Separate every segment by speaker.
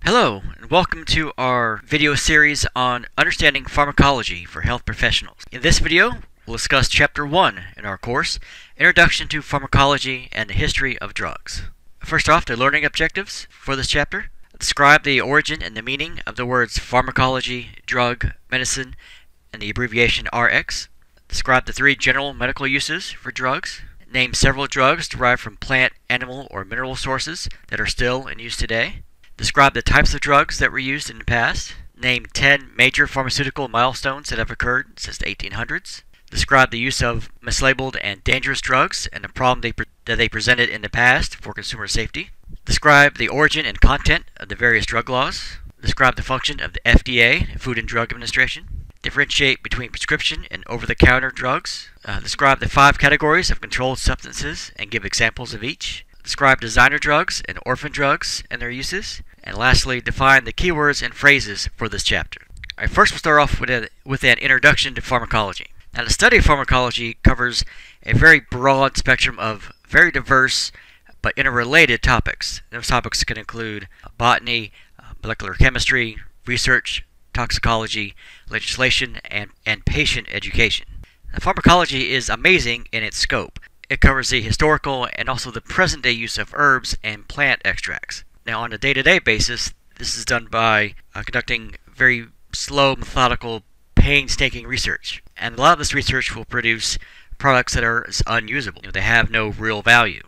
Speaker 1: Hello, and welcome to our video series on understanding pharmacology for health professionals. In this video, we'll discuss Chapter 1 in our course, Introduction to Pharmacology and the History of Drugs. First off, the learning objectives for this chapter. Describe the origin and the meaning of the words pharmacology, drug, medicine, and the abbreviation RX. Describe the three general medical uses for drugs. Name several drugs derived from plant, animal, or mineral sources that are still in use today. Describe the types of drugs that were used in the past. Name 10 major pharmaceutical milestones that have occurred since the 1800s. Describe the use of mislabeled and dangerous drugs and the problem that they presented in the past for consumer safety. Describe the origin and content of the various drug laws. Describe the function of the FDA, Food and Drug Administration. Differentiate between prescription and over-the-counter drugs. Describe the 5 categories of controlled substances and give examples of each. Describe designer drugs and orphan drugs and their uses. And lastly, define the keywords and phrases for this chapter. Alright, first we'll start off with an introduction to pharmacology. Now, the study of pharmacology covers a very broad spectrum of very diverse but interrelated topics. Those topics can include botany, molecular chemistry, research, toxicology, legislation, and patient education. Now, pharmacology is amazing in its scope. It covers the historical and also the present-day use of herbs and plant extracts. Now, on a day-to-day basis, this is done by conducting very slow, methodical, painstaking research. And a lot of this research will produce products that are unusable. They have no real value.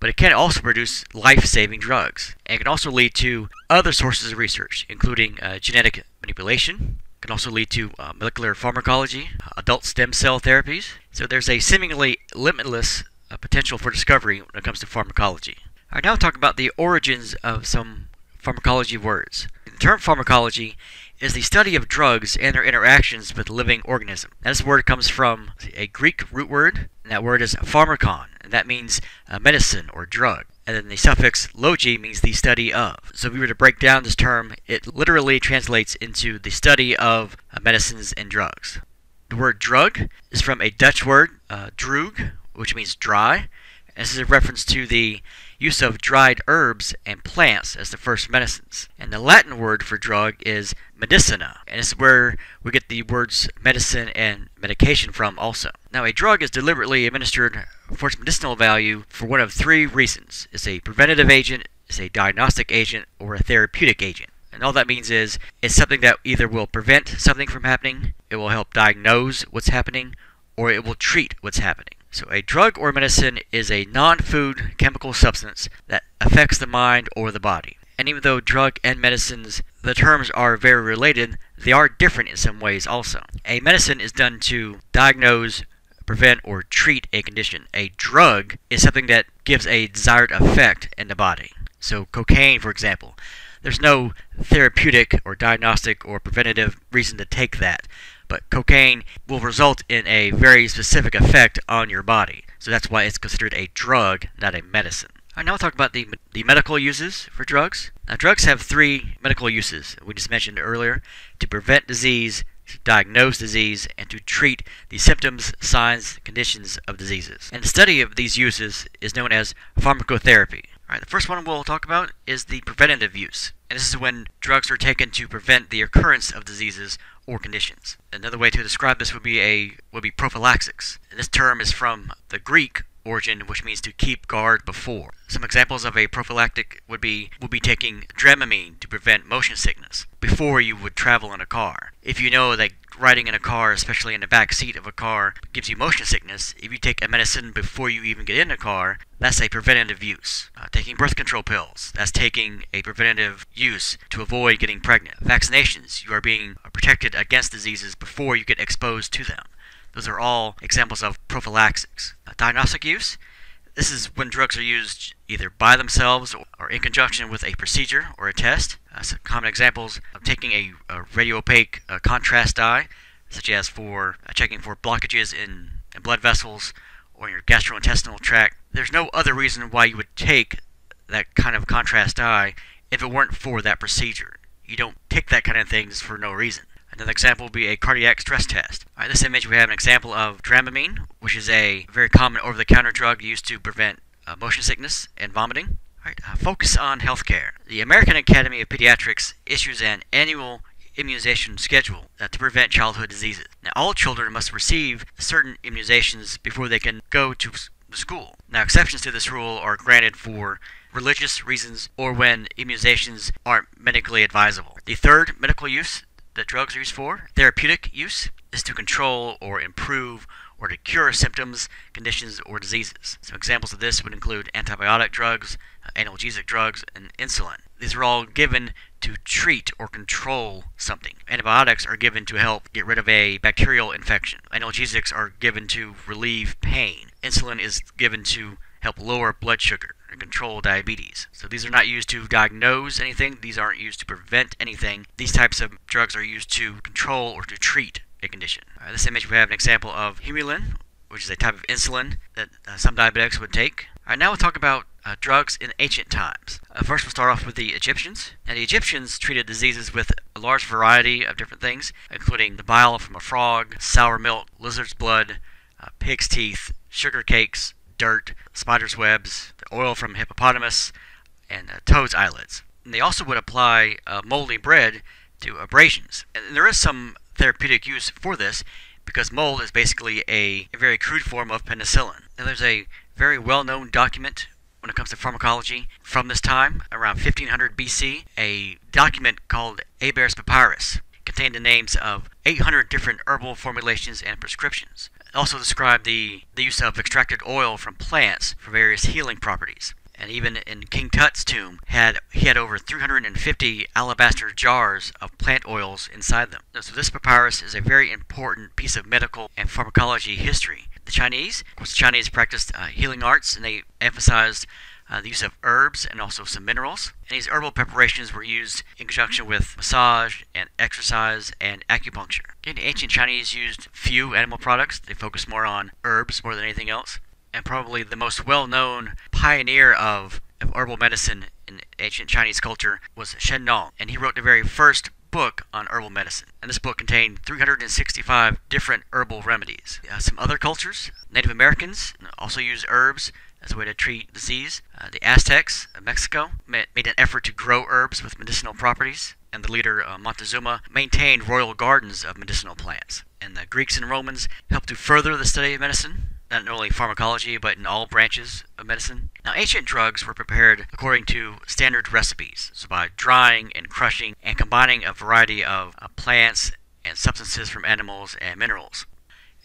Speaker 1: But it can also produce life-saving drugs. And it can also lead to other sources of research, including genetic manipulation. It can also lead to molecular pharmacology, adult stem cell therapies. So there's a seemingly limitless potential for discovery when it comes to pharmacology. Alright, now I'll talk about the origins of some pharmacology words. The term pharmacology is the study of drugs and their interactions with living organisms. Now, this word comes from a Greek root word, and that word is pharmakon, and that means medicine or drug. And then the suffix logi means the study of. So if we were to break down this term, it literally translates into the study of medicines and drugs. The word drug is from a Dutch word, droog, which means dry. And this is a reference to the use of dried herbs and plants as the first medicines. And the Latin word for drug is medicina, and this is where we get the words medicine and medication from also. Now, a drug is deliberately administered for its medicinal value for one of 3 reasons. It's a preventative agent, it's a diagnostic agent, or a therapeutic agent. And all that means is it's something that either will prevent something from happening, it will help diagnose what's happening, or it will treat what's happening. So a drug or medicine is a non-food chemical substance that affects the mind or the body. And even though drug and medicines, the terms are very related, they are different in some ways also. A medicine is done to diagnose, prevent, or treat a condition. A drug is something that gives a desired effect in the body. So cocaine, for example, there's no therapeutic or diagnostic or preventative reason to take that. But cocaine will result in a very specific effect on your body. So that's why it's considered a drug, not a medicine. Alright, now we'll talk about the medical uses for drugs. Now, drugs have 3 medical uses we just mentioned earlier: to prevent disease, to diagnose disease, and to treat the symptoms, signs, conditions of diseases. And the study of these uses is known as pharmacotherapy. Alright, the first one we'll talk about is the preventative use. And this is when drugs are taken to prevent the occurrence of diseases or conditions. Another way to describe this would be prophylaxis. And this term is from the Greek origin, which means to keep guard before. Some examples of a prophylactic would be taking Dramamine to prevent motion sickness before you would travel in a car. If you know that riding in a car, especially in the back seat of a car, gives you motion sickness, if you take a medicine before you even get in a car, that's a preventative use. Taking birth control pills, that's taking a preventative use to avoid getting pregnant. Vaccinations, you are being protected against diseases before you get exposed to them. Those are all examples of prophylaxis. Diagnostic use, this is when drugs are used either by themselves or in conjunction with a procedure or a test. Some common examples of taking a radio-opaque contrast dye, such as for checking for blockages in blood vessels or in your gastrointestinal tract. There's no other reason why you would take that kind of contrast dye if it weren't for that procedure. You don't take that kind of things for no reason. Another example would be a cardiac stress test. Alright, this image we have an example of Dramamine, which is a very common over-the-counter drug used to prevent motion sickness and vomiting. Alright, focus on healthcare. The American Academy of Pediatrics issues an annual immunization schedule to prevent childhood diseases. Now, all children must receive certain immunizations before they can go to school. Now, exceptions to this rule are granted for religious reasons or when immunizations aren't medically advisable. The third medical use that drugs are used for, therapeutic use, is to control or improve or to cure symptoms, conditions, or diseases. Some examples of this would include antibiotic drugs, analgesic drugs, and insulin. These are all given to treat or control something. Antibiotics are given to help get rid of a bacterial infection. Analgesics are given to relieve pain. Insulin is given to help lower blood sugar and control diabetes. So these are not used to diagnose anything. These aren't used to prevent anything. These types of drugs are used to control or to treat a condition. This image we have an example of Humulin, which is a type of insulin that some diabetics would take. Now we'll talk about drugs in ancient times. First we'll start off with the Egyptians. Now the Egyptians treated diseases with a large variety of different things, including the bile from a frog, sour milk, lizard's blood, pig's teeth, sugar cakes, dirt, spider's webs, the oil from hippopotamus, and toad's eyelids. And they also would apply moldy bread to abrasions. And there is some therapeutic use for this because mold is basically a very crude form of penicillin. Now there's a very well-known document when it comes to pharmacology from this time, around 1500 BC, a document called Aber's Papyrus. Contained the names of 800 different herbal formulations and prescriptions. It also described the use of extracted oil from plants for various healing properties. And even in King Tut's tomb, he had over 350 alabaster jars of plant oils inside them. So this papyrus is a very important piece of medical and pharmacology history. The Chinese practiced healing arts, and they emphasized the use of herbs and also some minerals. And these herbal preparations were used in conjunction with massage and exercise and acupuncture. Again, the ancient Chinese used few animal products. They focused more on herbs more than anything else. And probably the most well-known pioneer of herbal medicine in ancient Chinese culture was Shen Nong, and he wrote the very first book on herbal medicine. And this book contained 365 different herbal remedies. Some other cultures, Native Americans, also used herbs as a way to treat disease. The Aztecs of Mexico made an effort to grow herbs with medicinal properties, and the leader Montezuma maintained royal gardens of medicinal plants. And the Greeks and Romans helped to further the study of medicine, not only pharmacology, but in all branches of medicine. Now, ancient drugs were prepared according to standard recipes, so by drying and crushing and combining a variety of plants and substances from animals and minerals.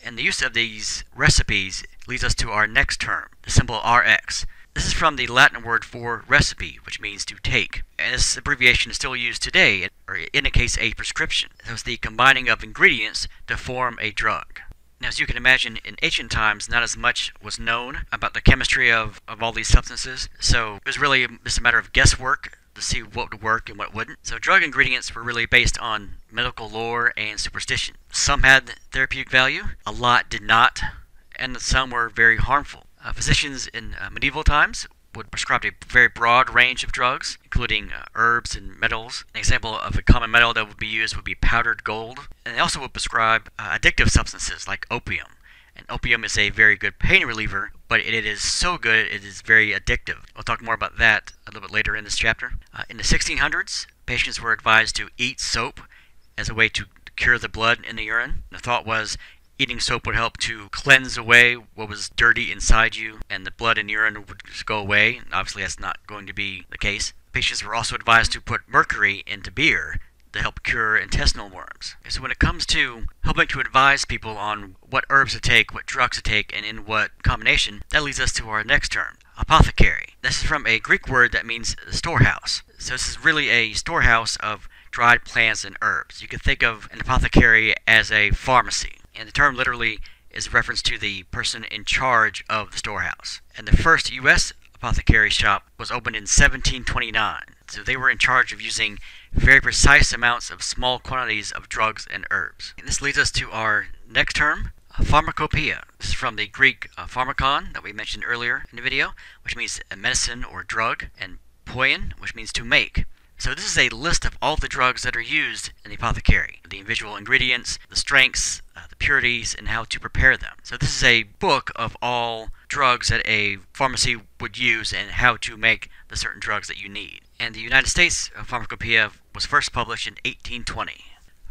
Speaker 1: And the use of these recipes leads us to our next term, the symbol Rx. This is from the Latin word for recipe, which means to take. And this abbreviation is still used today, or it indicates a prescription. So it's the combining of ingredients to form a drug. Now, as you can imagine, in ancient times, not as much was known about the chemistry of all these substances, so it was really just a matter of guesswork to see what would work and what wouldn't. So drug ingredients were really based on medical lore and superstition. Some had therapeutic value, a lot did not, and some were very harmful. Physicians in medieval times would prescribe a very broad range of drugs, including herbs and metals. An example of a common metal that would be used would be powdered gold. And they also would prescribe addictive substances like opium. And opium is a very good pain reliever, but it is so good it is very addictive. We'll talk more about that a little bit later in this chapter. In the 1600s, patients were advised to eat soap as a way to cure the blood in the urine. The thought was eating soap would help to cleanse away what was dirty inside you, and the blood and urine would just go away. And obviously, that's not going to be the case. Patients were also advised to put mercury into beer to help cure intestinal worms. So when it comes to helping to advise people on what herbs to take, what drugs to take, and in what combination, that leads us to our next term, apothecary. This is from a Greek word that means storehouse. So this is really a storehouse of dried plants and herbs. You could think of an apothecary as a pharmacy. And the term literally is a reference to the person in charge of the storehouse. And the first U.S. apothecary shop was opened in 1729. So they were in charge of using very precise amounts of small quantities of drugs and herbs. And this leads us to our next term, pharmacopoeia. This is from the Greek pharmakon that we mentioned earlier in the video, which means a medicine or drug, and poion, which means to make. So this is a list of all the drugs that are used in the apothecary, the individual ingredients, the strengths, the purities, and how to prepare them. So this is a book of all drugs that a pharmacy would use and how to make the certain drugs that you need. And the United States Pharmacopoeia was first published in 1820.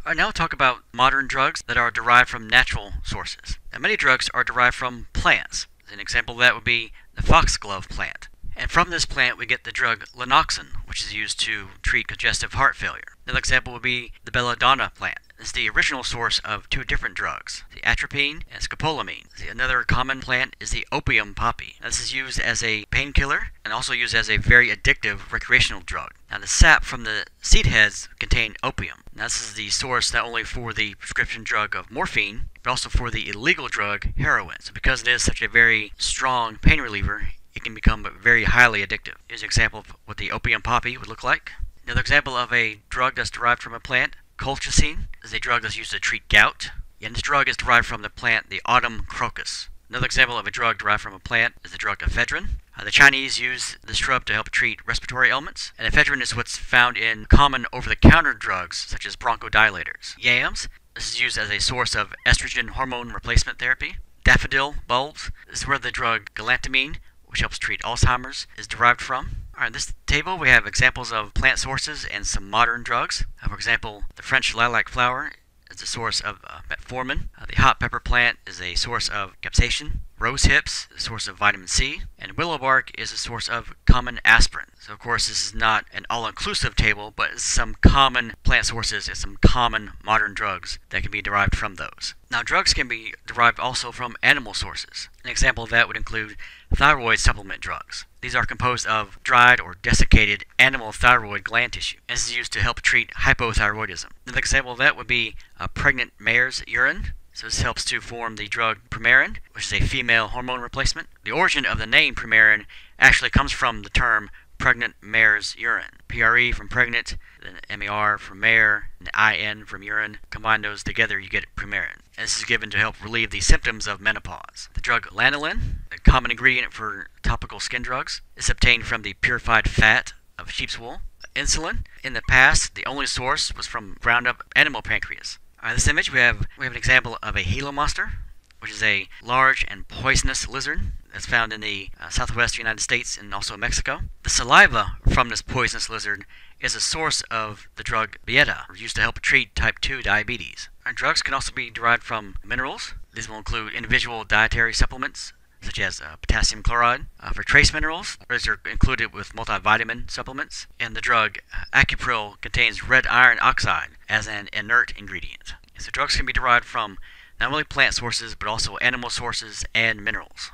Speaker 1: Alright, now we'll talk about modern drugs that are derived from natural sources. Now, many drugs are derived from plants. An example of that would be the foxglove plant. And from this plant we get the drug lanoxin, which is used to treat congestive heart failure. Another example would be the belladonna plant. This is the original source of two different drugs, the atropine and scopolamine. Another common plant is the opium poppy. Now, this is used as a painkiller and also used as a very addictive recreational drug. Now, the sap from the seed heads contain opium. Now, this is the source not only for the prescription drug of morphine, but also for the illegal drug heroin. So because it is such a very strong pain reliever, it can become very highly addictive. Here's an example of what the opium poppy would look like. Another example of a drug that's derived from a plant, colchicine, is a drug that's used to treat gout. And this drug is derived from the plant, the autumn crocus. Another example of a drug derived from a plant is the drug ephedrine. The Chinese use this shrub to help treat respiratory ailments. And ephedrine is what's found in common over-the-counter drugs such as bronchodilators. Yams, this is used as a source of estrogen hormone replacement therapy. Daffodil bulbs, this is where the drug galantamine, which helps treat Alzheimer's, is derived from. Alright, in this table we have examples of plant sources and some modern drugs. For example, the French lilac flower is a source of metformin. The hot pepper plant is a source of capsaicin. Rose hips is a source of vitamin C. And willow bark is a source of common aspirin. So of course this is not an all-inclusive table, but it's some common plant sources and some common modern drugs that can be derived from those. Now, drugs can be derived also from animal sources. An example of that would include thyroid supplement drugs. These are composed of dried or desiccated animal thyroid gland tissue. This is used to help treat hypothyroidism. Another example of that would be a pregnant mare's urine. So this helps to form the drug Premarin, which is a female hormone replacement. The origin of the name Premarin actually comes from the term pregnant mare's urine. PRE from pregnant, then MER from mare, and IN from urine. Combine those together, you get Premarin. And this is given to help relieve the symptoms of menopause. The drug lanolin, a common ingredient for topical skin drugs, is obtained from the purified fat of sheep's wool. Insulin, in the past, the only source was from ground-up animal pancreas. In this image, we have an example of a Gila monster, which is a large and poisonous lizard that's found in the southwest United States and also Mexico. The saliva from this poisonous lizard is a source of the drug Bieta, used to help treat type 2 diabetes. Drugs can also be derived from minerals. These will include individual dietary supplements, such as potassium chloride. For trace minerals, these are included with multivitamin supplements. And the drug Acupril contains red iron oxide as an inert ingredient. So drugs can be derived from not only plant sources, but also animal sources and minerals.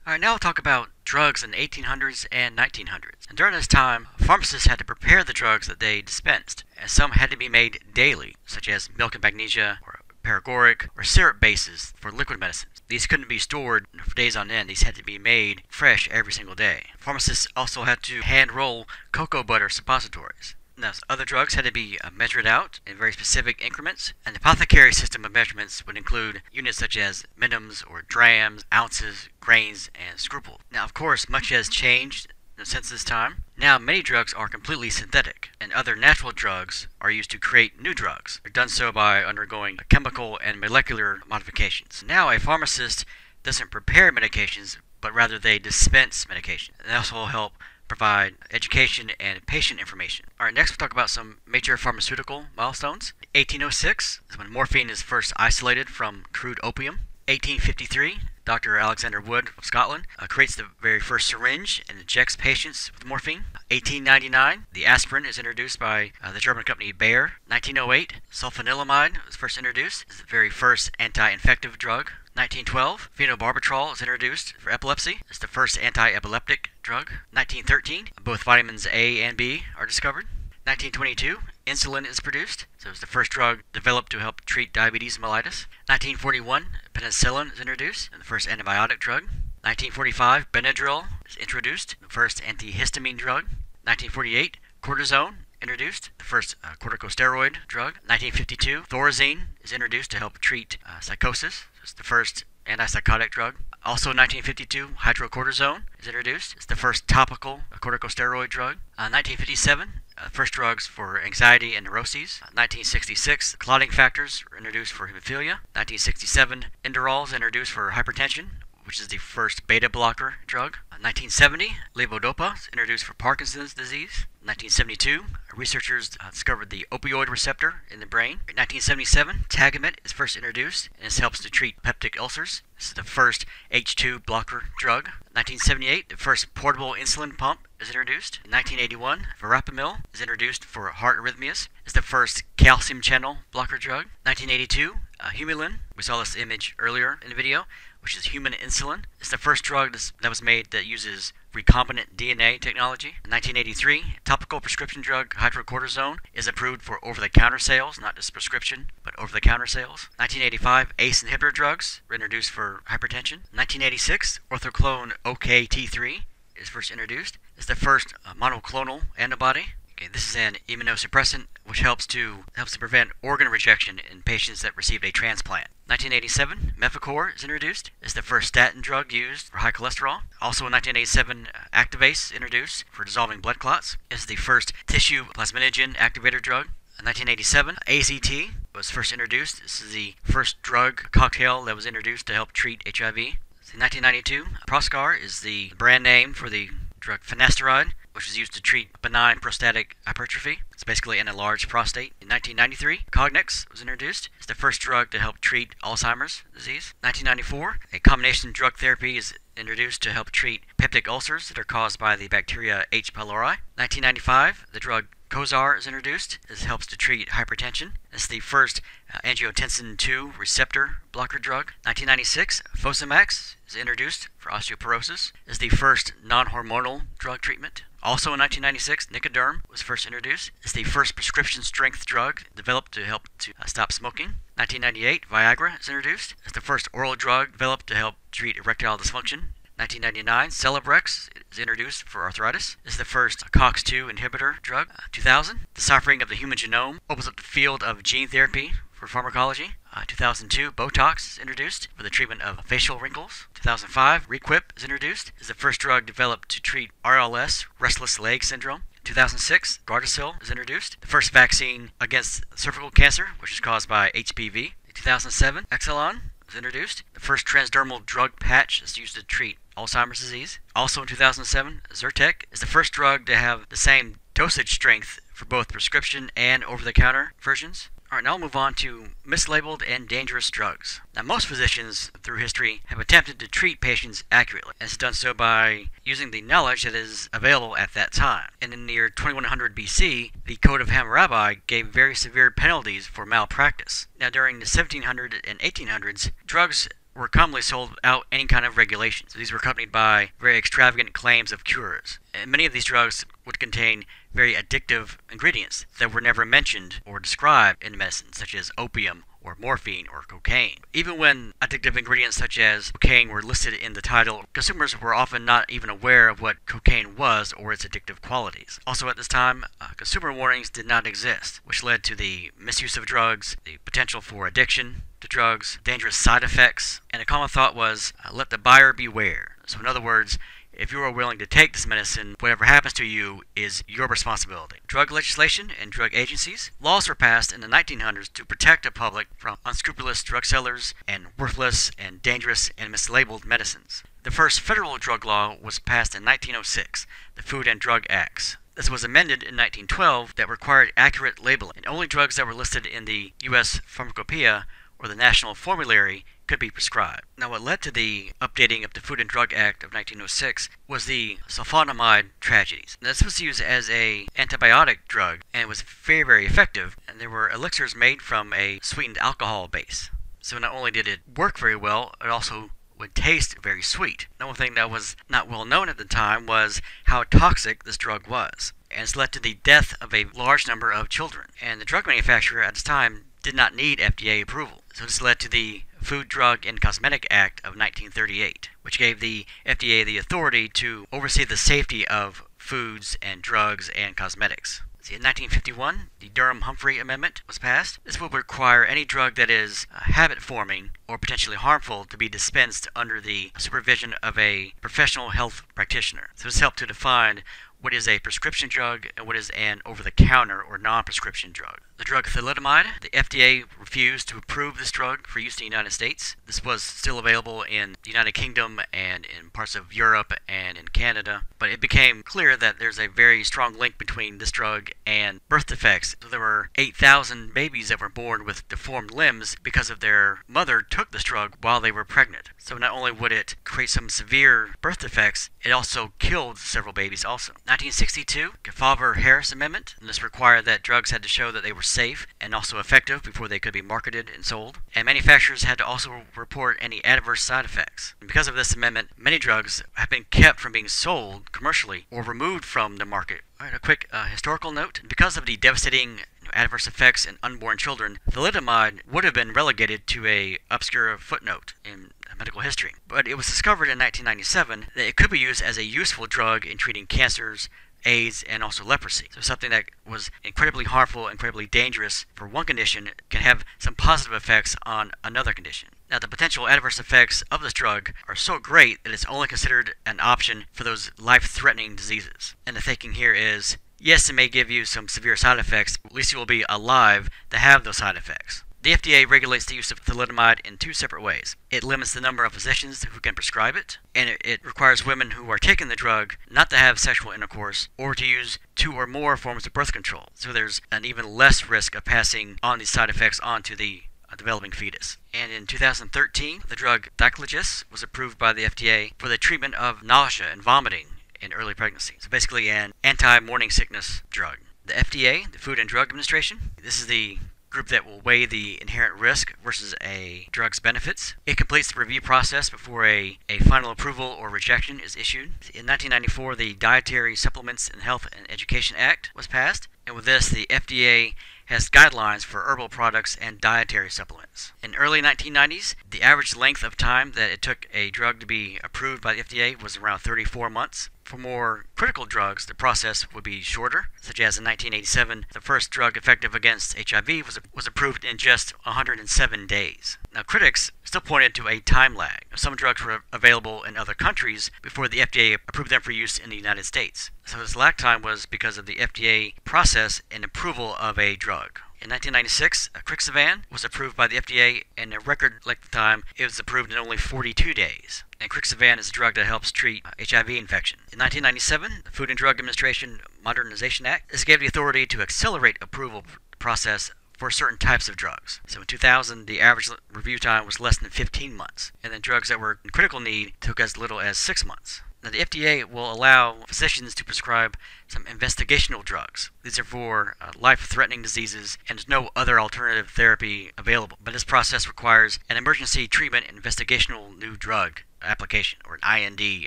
Speaker 1: Alright, now we'll talk about drugs in the 1800s and 1900s. And during this time, pharmacists had to prepare the drugs that they dispensed, as some had to be made daily, such as milk and magnesia, or paregoric, or syrup bases for liquid medicines. These couldn't be stored for days on end. These had to be made fresh every single day. Pharmacists also had to hand roll cocoa butter suppositories. Now, other drugs had to be measured out in very specific increments, and the apothecary system of measurements would include units such as minims or drams, ounces, grains, and scruples. Now, of course, much has changed since this time. Now, many drugs are completely synthetic, and other natural drugs are used to create new drugs. They're done so by undergoing chemical and molecular modifications. Now, a pharmacist doesn't prepare medications, but rather they dispense medication. And they also help provide education and patient information. Alright, next we'll talk about some major pharmaceutical milestones. 1806 is when morphine is first isolated from crude opium. 1853, Dr. Alexander Wood of Scotland creates the very first syringe and injects patients with morphine. 1899, the aspirin is introduced by the German company Bayer. 1908, sulfanilamide was first introduced. It's the very first anti-infective drug. 1912, phenobarbital is introduced for epilepsy. It's the first anti-epileptic drug. 1913, both vitamins A and B are discovered. 1922, insulin is produced. So it's the first drug developed to help treat diabetes mellitus. 1941, penicillin is introduced, and the first antibiotic drug. 1945, Benadryl is introduced, the first antihistamine drug. 1948, cortisone introduced, the first corticosteroid drug. 1952, thorazine is introduced to help treat psychosis. It's the first antipsychotic drug. Also 1952, hydrocortisone is introduced. It's the first topical corticosteroid drug. 1957, first drugs for anxiety and neuroses. 1966, clotting factors were introduced for hemophilia. 1967, Inderal is introduced for hypertension. which is the first beta blocker drug. 1970, levodopa is introduced for Parkinson's disease. 1972, researchers discovered the opioid receptor in the brain. In 1977, Tagamet is first introduced, and this helps to treat peptic ulcers. This is the first H2 blocker drug. 1978, the first portable insulin pump is introduced. In 1981, verapamil is introduced for heart arrhythmias. It's the first calcium channel blocker drug. 1982, Humulin, we saw this image earlier in the video, which is human insulin. It's the first drug that was made that uses recombinant DNA technology. In 1983, topical prescription drug hydrocortisone is approved for over-the-counter sales, not just prescription, but over-the-counter sales. 1985, ACE inhibitor drugs were introduced for hypertension. 1986, orthoclone OKT3 is first introduced. It's the first monoclonal antibody. Okay, this is an immunosuppressant which helps to prevent organ rejection in patients that received a transplant. 1987, Mefacor is introduced. It's the first statin drug used for high cholesterol. Also in 1987, Activase introduced for dissolving blood clots. It's the first tissue plasminogen activator drug. In 1987, AZT was first introduced. This is the first drug cocktail that was introduced to help treat HIV. In 1992, Proscar is the brand name for the drug finasteride, which is used to treat benign prostatic hypertrophy. It's basically an enlarged prostate. In 1993, Cognex was introduced. It's the first drug to help treat Alzheimer's disease. 1994, a combination drug therapy is introduced to help treat peptic ulcers that are caused by the bacteria H. pylori. 1995, the drug Cozar is introduced. This helps to treat hypertension. It's the first angiotensin II receptor blocker drug. 1996, Fosamax is introduced for osteoporosis. It's the first non-hormonal drug treatment. Also in 1996, Nicoderm was first introduced. It's the first prescription strength drug developed to help to stop smoking. 1998, Viagra is introduced. It's the first oral drug developed to help treat erectile dysfunction. 1999, Celebrex is introduced for arthritis. This is the first COX-2 inhibitor drug. 2000, deciphering of the human genome opens up the field of gene therapy for pharmacology. 2002, Botox is introduced for the treatment of facial wrinkles. 2005, Requip is introduced. It's the first drug developed to treat RLS, restless leg syndrome. 2006, Gardasil is introduced, the first vaccine against cervical cancer, which is caused by HPV. In 2007, Exelon was introduced, the first transdermal drug patch is used to treat Alzheimer's disease. Also in 2007, Zyrtec is the first drug to have the same dosage strength for both prescription and over-the-counter versions. Alright, now we'll move on to mislabeled and dangerous drugs. Now, most physicians through history have attempted to treat patients accurately, and it's done so by using the knowledge that is available at that time. And in the year 2100 BC, the Code of Hammurabi gave very severe penalties for malpractice. Now, during the 1700s and 1800s, drugs were commonly sold without any kind of regulation. So these were accompanied by very extravagant claims of cures. And many of these drugs would contain very addictive ingredients that were never mentioned or described in medicine, such as opium or morphine or cocaine. Even when addictive ingredients such as cocaine were listed in the title, consumers were often not even aware of what cocaine was or its addictive qualities. Also at this time, consumer warnings did not exist, which led to the misuse of drugs, the potential for addiction to drugs, dangerous side effects, and a common thought was, let the buyer beware. So in other words, if you are willing to take this medicine, whatever happens to you is your responsibility. Drug legislation and drug agencies. Laws were passed in the 1900s to protect the public from unscrupulous drug sellers and worthless and dangerous and mislabeled medicines. The first federal drug law was passed in 1906, the Food and Drug Acts. This was amended in 1912 that required accurate labeling, and only drugs that were listed in the U.S. Pharmacopoeia or the National Formulary could be prescribed. Now, what led to the updating of the Food and Drug Act of 1906 was the sulfonamide tragedies. Now, this was used as an antibiotic drug, and it was very, very effective, and there were elixirs made from a sweetened alcohol base. So not only did it work very well, it also would taste very sweet. Now, one thing that was not well known at the time was how toxic this drug was, and it's led to the death of a large number of children. And the drug manufacturer at this time did not need FDA approval. So this led to the Food, Drug, and Cosmetic Act of 1938, which gave the FDA the authority to oversee the safety of foods and drugs and cosmetics. See, in 1951, the Durham-Humphrey Amendment was passed. This will require any drug that is habit-forming or potentially harmful to be dispensed under the supervision of a professional health practitioner. So this helped to define what is a prescription drug and what is an over-the-counter or non-prescription drug. The drug thalidomide, the FDA refused to approve this drug for use in the United States. This was still available in the United Kingdom and in parts of Europe and in Canada, but it became clear that there's a very strong link between this drug and birth defects. So there were 8,000 babies that were born with deformed limbs because of their mother took this drug while they were pregnant. So not only would it create some severe birth defects, it also killed several babies also. 1962, Kefauver-Harris Amendment, and this required that drugs had to show that they were safe and also effective before they could be marketed and sold. And manufacturers had to also report any adverse side effects. And because of this amendment, many drugs have been kept from being sold commercially or removed from the market. Alright, a quick historical note. Because of the devastating adverse effects in unborn children, thalidomide would have been relegated to a obscure footnote in medical history. But it was discovered in 1997 that it could be used as a useful drug in treating cancers, AIDS, and also leprosy. So something that was incredibly harmful, incredibly dangerous for one condition can have some positive effects on another condition. Now, the potential adverse effects of this drug are so great that it's only considered an option for those life-threatening diseases. And the thinking here is, yes, it may give you some severe side effects, but at least you will be alive to have those side effects. The FDA regulates the use of thalidomide in two separate ways. It limits the number of physicians who can prescribe it, and it requires women who are taking the drug not to have sexual intercourse or to use 2 or more forms of birth control. So there's an even less risk of passing on these side effects onto the developing fetus. And in 2013, the drug Diclogis was approved by the FDA for the treatment of nausea and vomiting in early pregnancy. So basically an anti-morning sickness drug. The FDA, the Food and Drug Administration, this is the group that will weigh the inherent risk versus a drug's benefits. It completes the review process before a final approval or rejection is issued. In 1994, the Dietary Supplements in Health and Education Act was passed, and with this, the FDA has guidelines for herbal products and dietary supplements. In early 1990s, the average length of time that it took a drug to be approved by the FDA was around 34 months. For more critical drugs, the process would be shorter, such as in 1987, the first drug effective against HIV was approved in just 107 days. Now, critics still pointed to a time lag. Some drugs were available in other countries before the FDA approved them for use in the United States. So this lag time was because of the FDA process and approval of a drug. In 1996, Crixivan was approved by the FDA, and a record length of time, it was approved in only 42 days. And Crixivan is a drug that helps treat HIV infection. In 1997, the Food and Drug Administration Modernization Act, this gave the authority to accelerate approval process for certain types of drugs. So in 2000, the average review time was less than 15 months, and then drugs that were in critical need took as little as 6 months. Now, the FDA will allow physicians to prescribe some investigational drugs. These are for life-threatening diseases, and there's no other alternative therapy available. But this process requires an emergency treatment investigational new drug application, or an IND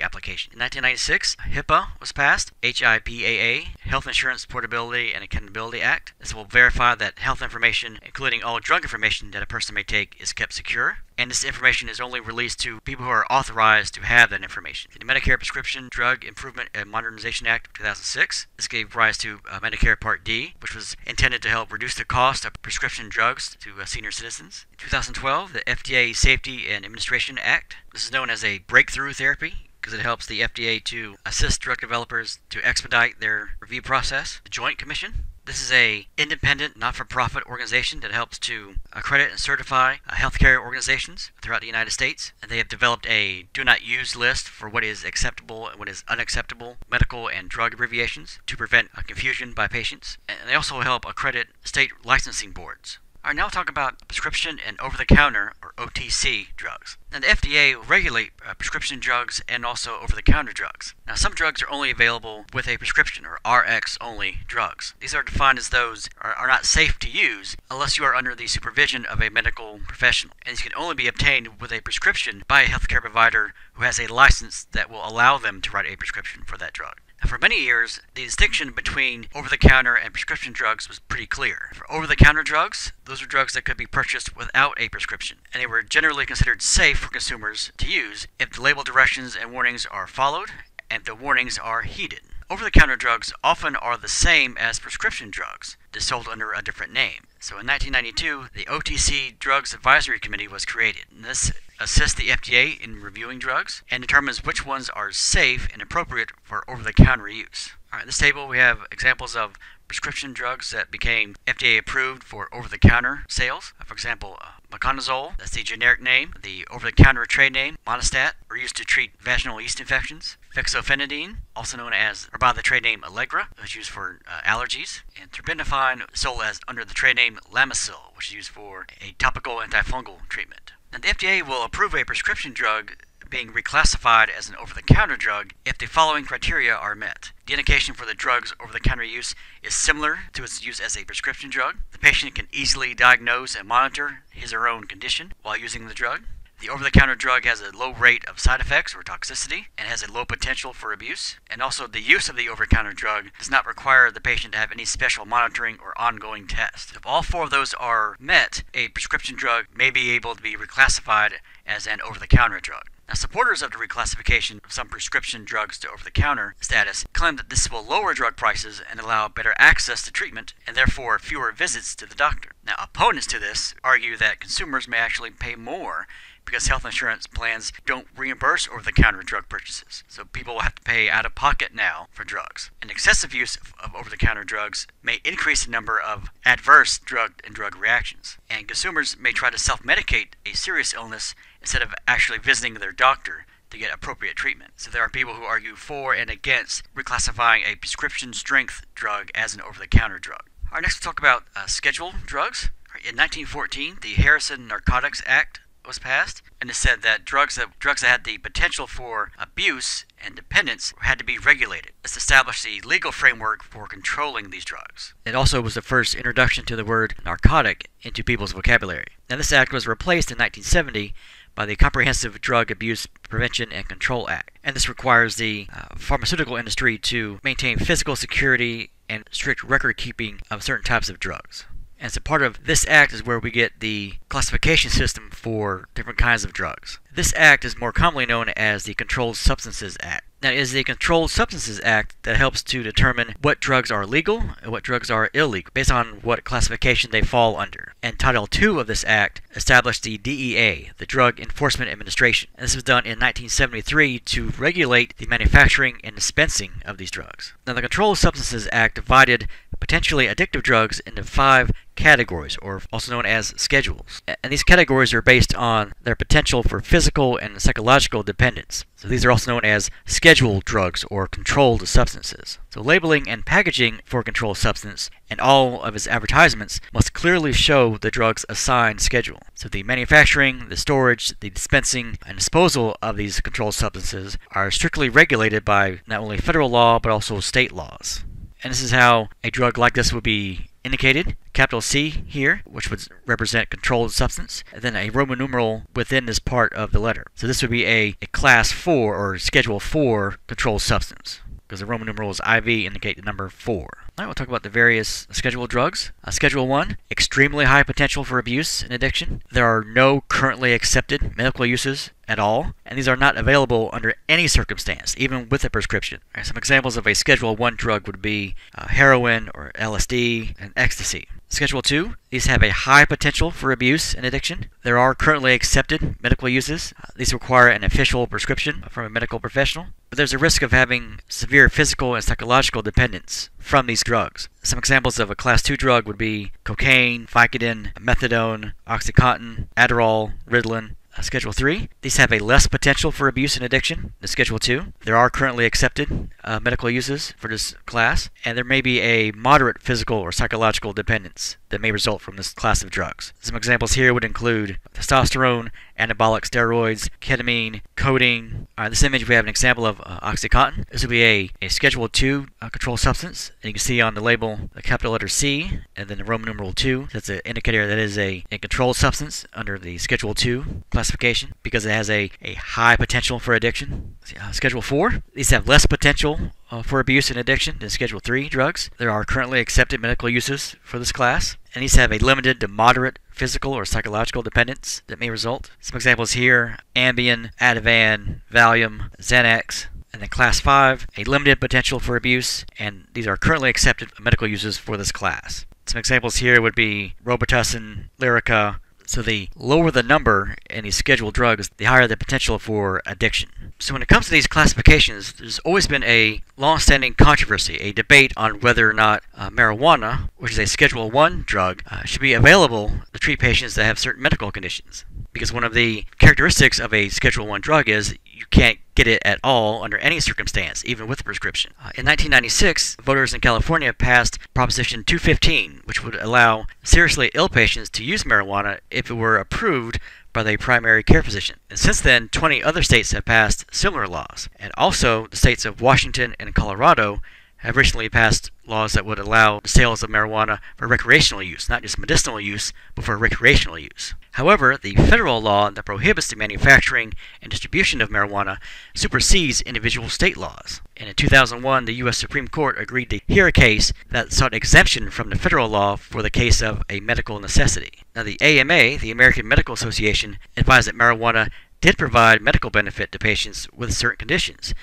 Speaker 1: application. In 1996, HIPAA was passed, HIPAA, Health Insurance Portability and Accountability Act. This will verify that health information, including all drug information that a person may take, is kept secure. And this information is only released to people who are authorized to have that information. The Medicare Prescription Drug Improvement and Modernization Act of 2006. This gave rise to Medicare Part D, which was intended to help reduce the cost of prescription drugs to senior citizens. In 2012, the FDA Safety and Administration Act. This is known as a breakthrough therapy because it helps the FDA to assist drug developers to expedite their review process. The Joint Commission. This is a independent, not-for-profit organization that helps to accredit and certify healthcare organizations throughout the United States. And they have developed a do-not-use list for what is acceptable and what is unacceptable medical and drug abbreviations to prevent confusion by patients. And they also help accredit state licensing boards. All right, now we'll talk about prescription and over-the-counter, or OTC, drugs. Now, the FDA will regulate prescription drugs and also over-the-counter drugs. Now, some drugs are only available with a prescription, or RX-only drugs. These are defined as those are not safe to use unless you are under the supervision of a medical professional. And these can only be obtained with a prescription by a healthcare provider who has a license that will allow them to write a prescription for that drug. For many years, the distinction between over-the-counter and prescription drugs was pretty clear. For over-the-counter drugs, those are drugs that could be purchased without a prescription, and they were generally considered safe for consumers to use if the label directions and warnings are followed and if the warnings are heeded. Over-the-counter drugs often are the same as prescription drugs, just sold under a different name. So in 1992, the OTC Drugs Advisory Committee was created. And this assists the FDA in reviewing drugs and determines which ones are safe and appropriate for over-the-counter use. All right, in this table we have examples of prescription drugs that became FDA approved for over-the-counter sales. For example, Miconazole, that's the generic name. The over-the-counter trade name, Monostat, are used to treat vaginal yeast infections. Fexofenadine, also known as, or by the trade name Allegra, is used for allergies. And terbinafine, sold as under the trade name Lamisil, which is used for a topical antifungal treatment. Now, the FDA will approve a prescription drug being reclassified as an over-the-counter drug if the following criteria are met. The indication for the drug's over-the-counter use is similar to its use as a prescription drug. The patient can easily diagnose and monitor his or her own condition while using the drug. The over-the-counter drug has a low rate of side effects or toxicity and has a low potential for abuse. And also, the use of the over-the-counter drug does not require the patient to have any special monitoring or ongoing tests. If all four of those are met, a prescription drug may be able to be reclassified as an over-the-counter drug. Now, supporters of the reclassification of some prescription drugs to over-the-counter status claim that this will lower drug prices and allow better access to treatment and therefore fewer visits to the doctor. Now, opponents to this argue that consumers may actually pay more because health insurance plans don't reimburse over-the-counter drug purchases. So people will have to pay out of pocket now for drugs. And excessive use of over-the-counter drugs may increase the number of adverse drug reactions. And consumers may try to self-medicate a serious illness instead of actually visiting their doctor to get appropriate treatment. So there are people who argue for and against reclassifying a prescription strength drug as an over-the-counter drug. All right, next we'll talk about scheduled drugs. In 1914, the Harrison Narcotics Act was passed, and it said that drugs that had the potential for abuse and dependence had to be regulated. This established the legal framework for controlling these drugs. It also was the first introduction to the word narcotic into people's vocabulary. Now, this act was replaced in 1970 by the Comprehensive Drug Abuse Prevention and Control Act. And this requires the pharmaceutical industry to maintain physical security and strict record keeping of certain types of drugs. And so part of this act is where we get the classification system for different kinds of drugs. This act is more commonly known as the Controlled Substances Act. Now, it is the Controlled Substances Act that helps to determine what drugs are legal and what drugs are illegal, based on what classification they fall under. And Title II of this act established the DEA, the Drug Enforcement Administration. And this was done in 1973 to regulate the manufacturing and dispensing of these drugs. Now, the Controlled Substances Act divided potentially addictive drugs into 5 categories, or also known as schedules. And these categories are based on their potential for physical and psychological dependence. So these are also known as scheduled drugs or controlled substances. So labeling and packaging for a controlled substance and all of its advertisements must clearly show the drug's assigned schedule. So the manufacturing, the storage, the dispensing, and disposal of these controlled substances are strictly regulated by not only federal law but also state laws. And this is how a drug like this would be indicated. Capital C here, which would represent controlled substance, and then a Roman numeral within this part of the letter. So this would be a class 4 or schedule 4 controlled substance, because the Roman numerals IV indicate the number 4. Now we'll talk about the various scheduled drugs. Schedule 1, extremely high potential for abuse and addiction. There are no currently accepted medical uses at all, and these are not available under any circumstance, even with a prescription. Some examples of a Schedule 1 drug would be heroin or LSD and ecstasy. Schedule 2, these have a high potential for abuse and addiction. There are currently accepted medical uses. These require an official prescription from a medical professional, but there's a risk of having severe physical and psychological dependence from these drugs. Some examples of a Class 2 drug would be cocaine, Vicodin, methadone, OxyContin, Adderall, Ritalin. Schedule 3, these have a less potential for abuse and addiction than Schedule 2. There are currently accepted medical uses for this class, and there may be a moderate physical or psychological dependence that may result from this class of drugs. Some examples here would include testosterone, anabolic steroids, ketamine, codeine. This image we have an example of OxyContin. This would be a Schedule 2 controlled substance. And you can see on the label the capital letter C and then the Roman numeral 2. That's an indicator that is a controlled substance under the Schedule 2 classification because it has a high potential for addiction. Schedule 4, these have less potential for abuse and addiction than Schedule 3 drugs. There are currently accepted medical uses for this class, and these have a limited to moderate physical or psychological dependence that may result. Some examples here: Ambien, Ativan, Valium, Xanax. And then Class 5, a limited potential for abuse, and these are currently accepted medical uses for this class. Some examples here would be Robitussin, Lyrica, So the lower the number in these scheduled drugs, the higher the potential for addiction. So when it comes to these classifications, there's always been a long-standing controversy, a debate on whether or not marijuana, which is a Schedule 1 drug, should be available to treat patients that have certain medical conditions. Because one of the characteristics of a Schedule 1 drug is you can't get it at all under any circumstance, even with a prescription. In 1996, voters in California passed Proposition 215, which would allow seriously ill patients to use marijuana if it were approved by the primary care physician. And since then, 20 other states have passed similar laws. And also, the states of Washington and Colorado have recently passed laws that would allow the sales of marijuana for recreational use, not just medicinal use, but for recreational use. However, the federal law that prohibits the manufacturing and distribution of marijuana supersedes individual state laws. And in 2001, the U.S. Supreme Court agreed to hear a case that sought exemption from the federal law for the case of a medical necessity. Now, the AMA, the American Medical Association, advised that marijuana did provide medical benefit to patients with certain conditions,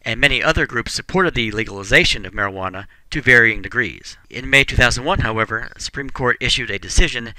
Speaker 1: and many other groups supported the legalization of marijuana to varying degrees. In May 2001, however, the Supreme Court issued a decision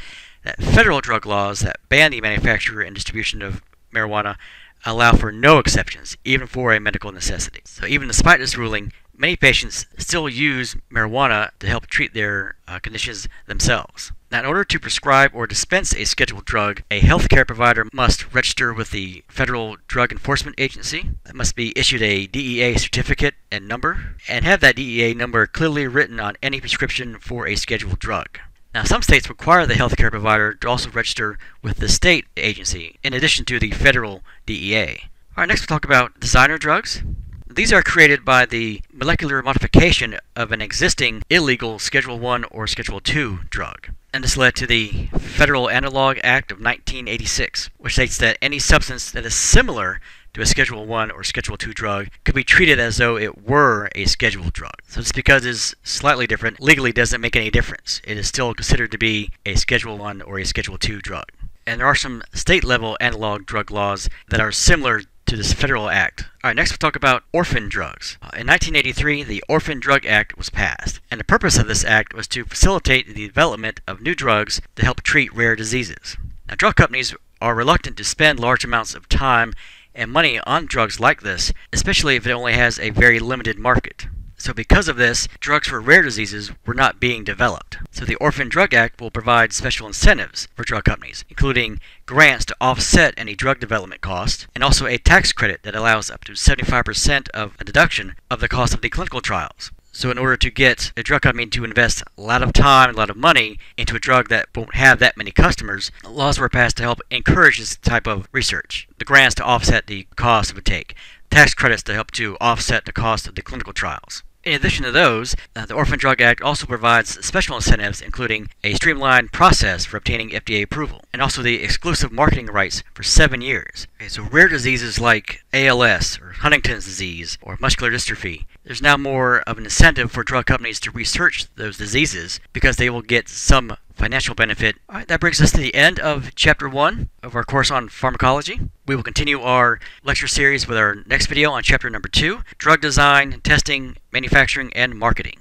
Speaker 1: that federal drug laws that ban the manufacture and distribution of marijuana allow for no exceptions, even for a medical necessity. So even despite this ruling, many patients still use marijuana to help treat their conditions themselves. Now, in order to prescribe or dispense a scheduled drug, a healthcare provider must register with the Federal Drug Enforcement Agency, must be issued a DEA certificate and number, and have that DEA number clearly written on any prescription for a scheduled drug. Now, some states require the healthcare provider to also register with the state agency, in addition to the federal DEA. Alright, next we'll talk about designer drugs. These are created by the molecular modification of an existing illegal Schedule 1 or Schedule 2 drug. And this led to the Federal Analog Act of 1986, which states that any substance that is similar to a Schedule 1 or Schedule 2 drug could be treated as though it were a scheduled drug. So just because it's slightly different, legally doesn't make any difference. It is still considered to be a Schedule 1 or a Schedule 2 drug. And there are some state-level analog drug laws that are similar to this federal act. Alright, next we'll talk about orphan drugs. In 1983, the Orphan Drug Act was passed, and the purpose of this act was to facilitate the development of new drugs to help treat rare diseases. Now, drug companies are reluctant to spend large amounts of time and money on drugs like this, especially if it only has a very limited market. So because of this, drugs for rare diseases were not being developed. So the Orphan Drug Act will provide special incentives for drug companies, including grants to offset any drug development costs, and also a tax credit that allows up to 75% of a deduction of the cost of the clinical trials. So in order to get a drug company to invest a lot of time and a lot of money into a drug that won't have that many customers, laws were passed to help encourage this type of research. The grants to offset the cost it would take. Tax credits to help to offset the cost of the clinical trials. In addition to those, the Orphan Drug Act also provides special incentives, including a streamlined process for obtaining FDA approval, and also the exclusive marketing rights for 7 years. Okay, so rare diseases like ALS, or Huntington's disease, or muscular dystrophy, there's now more of an incentive for drug companies to research those diseases because they will get some financial benefit. Alright, that brings us to the end of Chapter 1 of our course on pharmacology. We will continue our lecture series with our next video on Chapter number 2, Drug Design, Testing, Manufacturing, and Marketing.